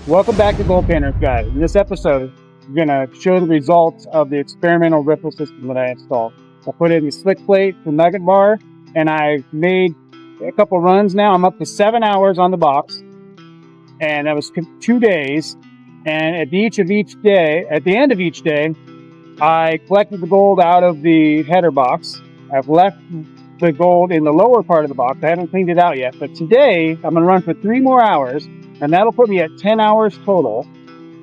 Welcome back to Gold Painters, guys. In this episode, we're going to show the results of the experimental Riffle system that I installed. I put in the slick plate, the nugget bar, and I've made a couple runs now. I'm up to 7 hours on the box, and that was 2 days. And at the end of each day, I collected the gold out of the header box. I've left the gold in the lower part of the box. I haven't cleaned it out yet, but today I'm going to run for 3 more hours, and that'll put me at 10 hours total.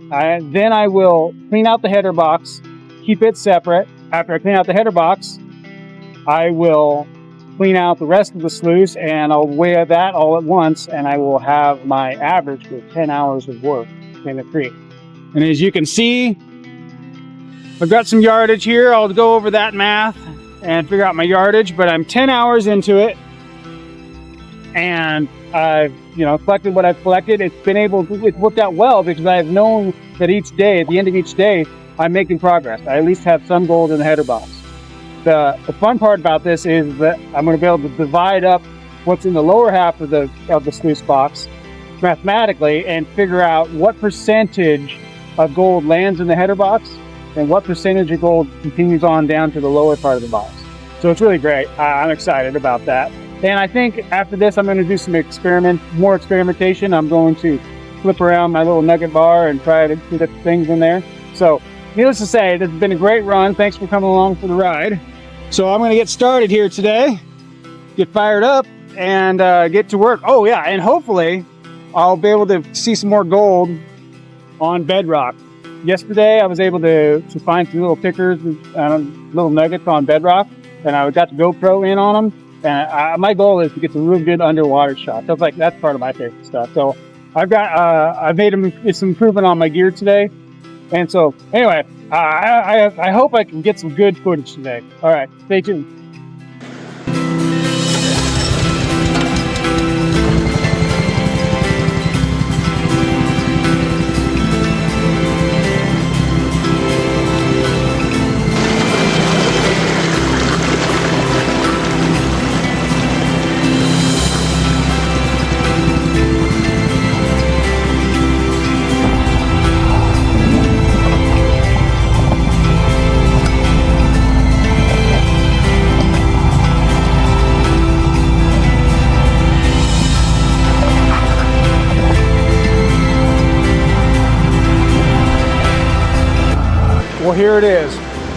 Then I will clean out the header box, keep it separate. After I clean out the header box, I will clean out the rest of the sluice, and I'll weigh that all at once, and I will have my average for 10 hours of work in the creek. And as you can see, I've got some yardage here. I'll go over that math and figure out my yardage, but I'm 10 hours into it, and I've collected what I've collected. It's worked out well because I've known that each day, at the end of each day, I'm making progress. I at least have some gold in the header box. The fun part about this is that I'm going to be able to divide up what's in the lower half of the sluice box mathematically and figure out what percentage of gold lands in the header box and what percentage of gold continues on down to the lower part of the box. So it's really great. I'm excited about that. And I think after this, I'm going to do some more experimentation. I'm going to flip around my little nugget bar and try to get things in there. So needless to say, this has been a great run. Thanks for coming along for the ride. So I'm going to get started here today, get fired up, and get to work. Oh yeah, and hopefully I'll be able to see some more gold on bedrock. Yesterday I was able to find some little tickers, little nuggets on bedrock, and I got the GoPro in on them. And my goal is to get some real good underwater shots. That's part of my favorite stuff. So I've made some improvement on my gear today. And so anyway, I hope I can get some good footage today. All right, stay tuned. Well, here it is.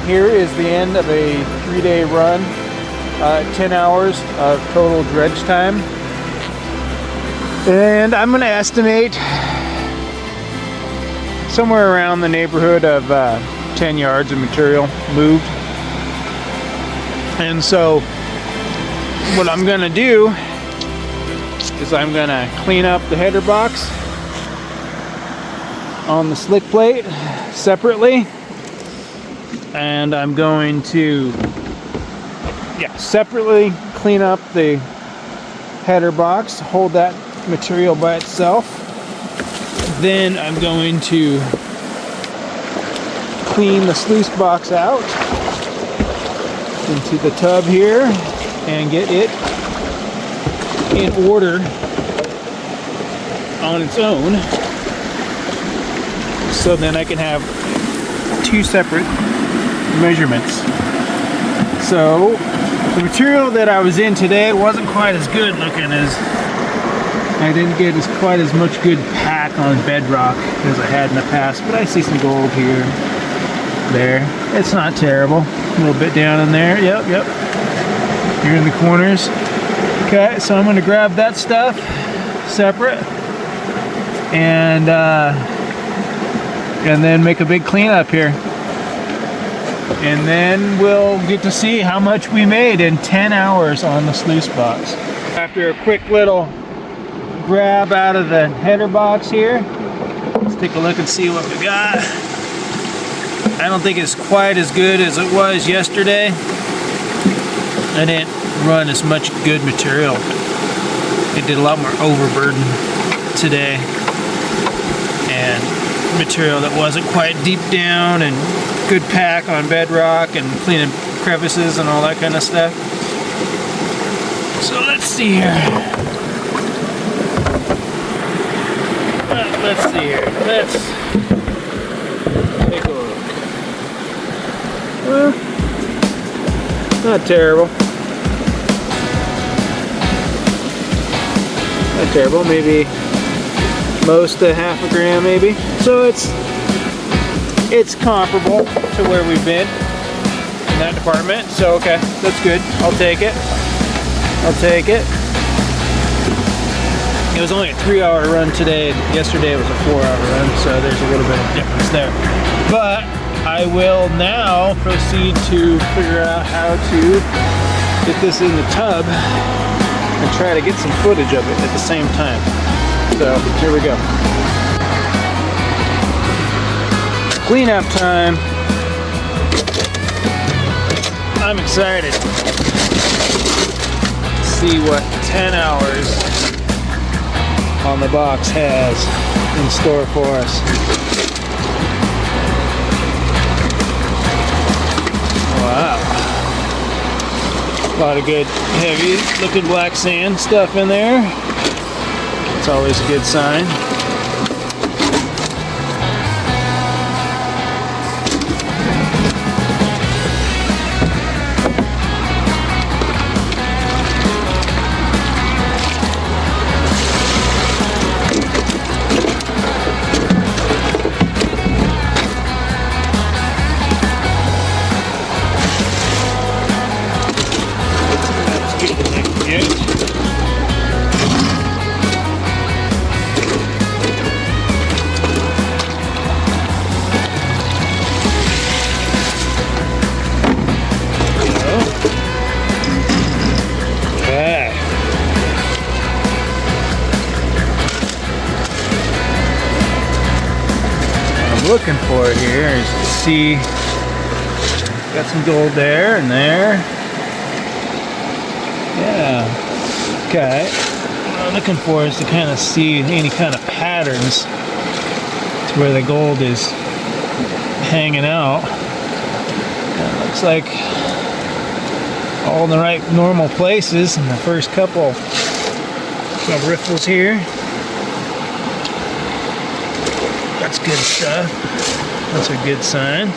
Here is the end of a 3-day run, 10 hours of total dredge time. And I'm going to estimate somewhere around the neighborhood of 10 yards of material moved. And so what I'm going to do is I'm going to clean up the header box on the slick plate separately. And I'm going to separately clean up the header box, hold that material by itself. Then I'm going to clean the sluice box out into the tub here and get it in order on its own, so then I can have 2 separate measurements. So the material that I was in today wasn't quite as good looking as I didn't get quite as much good pack on bedrock as I had in the past, but I see some gold here, there. It's not terrible. A little bit down in there. Yep. Here in the corners. Okay, so I'm going to grab that stuff separate and then make a big cleanup here. And then we'll get to see how much we made in 10 hours on the sluice box. After a quick little grab out of the header box here, let's take a look and see what we got. I don't think it's quite as good as it was yesterday. I didn't run as much good material. It did a lot more overburden today, and material that wasn't quite deep down, and good pack on bedrock and cleaning crevices and all that kind of stuff. So let's see here. let's see here. Let's take a look. Well, not terrible. Not terrible. Maybe most a half a gram, maybe. So it's comparable to where we've been in that department. So okay, that's good. I'll take it. I'll take it. It was only a 3-hour run today. Yesterday it was a 4-hour run, so there's a little bit of difference there. But I will now proceed to figure out how to get this in the tub and try to get some footage of it at the same time. So here we go. Cleanup time. I'm excited to see what 10 hours on the box has in store for us. Wow. A lot of good heavy looking black sand stuff in there. It's always a good sign. Looking for it here, as you see, got some gold there and there. Yeah. Okay. What I'm looking for is to kind of see any kind of patterns to where the gold is hanging out. And it looks like all in the right normal places in the first couple of riffles here. That's good stuff. That's a good sign.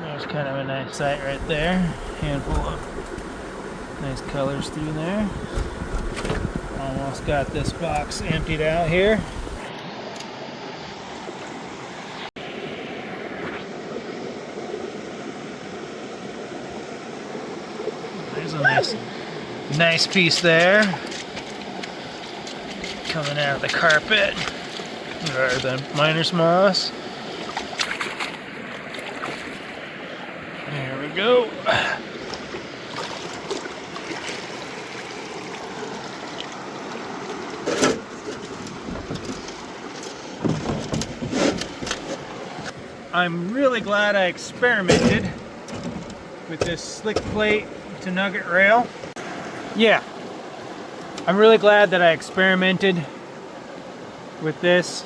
There's kind of a nice sight right there. Handful of nice colors through there. Almost got this box emptied out here. There's a nice piece there, coming out of the carpet, or the miner's moss. There we go. I'm really glad I experimented with this slick plate to nugget rail. Yeah, I'm really glad that I experimented with this.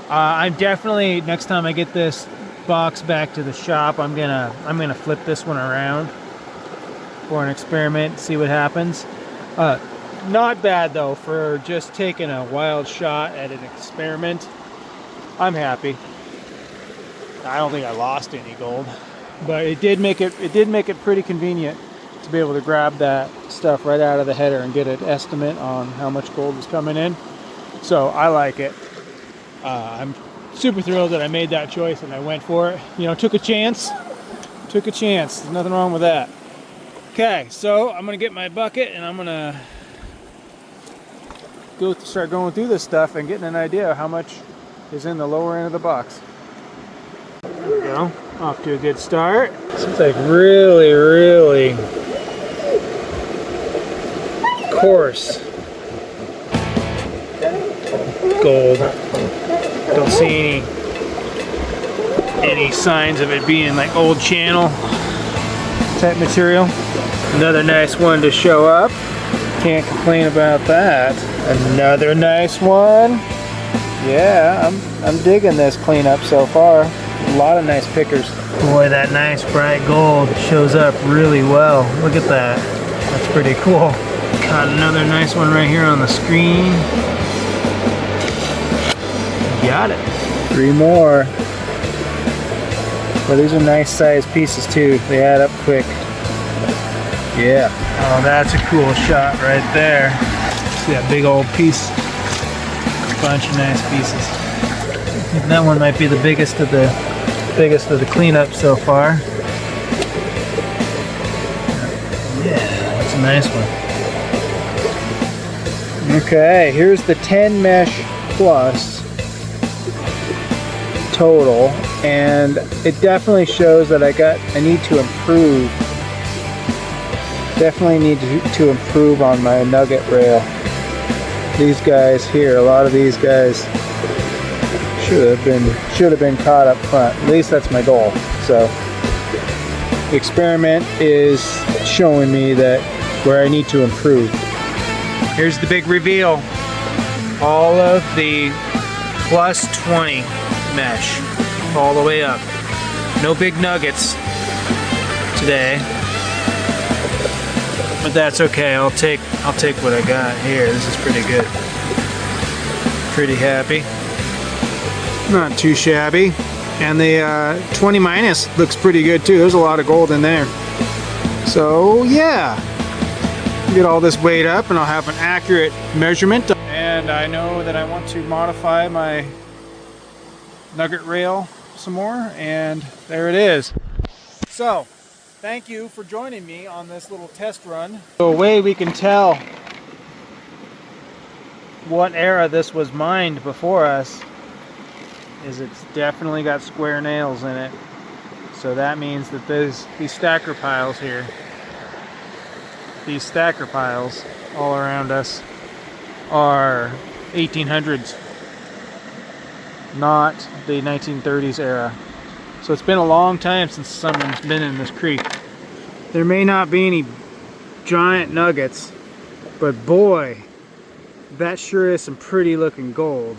I'm definitely, next time I get this box back to the shop, I'm gonna flip this one around for an experiment, see what happens. Not bad though for just taking a wild shot at an experiment. I'm happy. I don't think I lost any gold, but it did make it pretty convenient to be able to grab that stuff right out of the header and get an estimate on how much gold was coming in. So I like it. I'm super thrilled that I made that choice and I went for it. You know, took a chance. There's nothing wrong with that. Okay, so I'm gonna get my bucket and I'm gonna start going through this stuff and getting an idea of how much is in the lower end of the box. There we go. Off to a good start. Seems like really coarse gold. Don't see any signs of it being like old channel type material. Another nice one to show up. Can't complain about that. Another nice one. Yeah, I'm digging this cleanup so far. A lot of nice pickers. Boy, that nice bright gold shows up really well. Look at that. That's pretty cool. Got another nice one right here on the screen. Got it. 3 more. Well, these are nice sized pieces too. They add up quick. Yeah. Oh, that's a cool shot right there. See that big old piece? Bunch of nice pieces. I think that one might be the biggest of the cleanup so far. Yeah, that's a nice one. Okay, here's the 10 mesh plus total, and it definitely shows that I need to improve. Definitely need to improve on my nugget rail. These guys here, a lot of these guys should have been caught up front. At least that's my goal. So the experiment is showing me that where I need to improve. Here's the big reveal. All of the plus 20 mesh all the way up. No big nuggets today, but that's okay. I'll take what I got here. This is pretty good. Pretty happy. Not too shabby. And the 20 minus looks pretty good too. There's a lot of gold in there. So yeah, get all this weighed up and I'll have an accurate measurement. And I know that I want to modify my nugget rail some more, and there it is. So thank you for joining me on this little test run. So a way we can tell what era this was mined before us is it's definitely got square nails in it. So that means that these stacker piles here, these stacker piles all around us are 1800s. Not the 1930s era. So it's been a long time since someone's been in this creek. There may not be any giant nuggets, but boy, that sure is some pretty looking gold.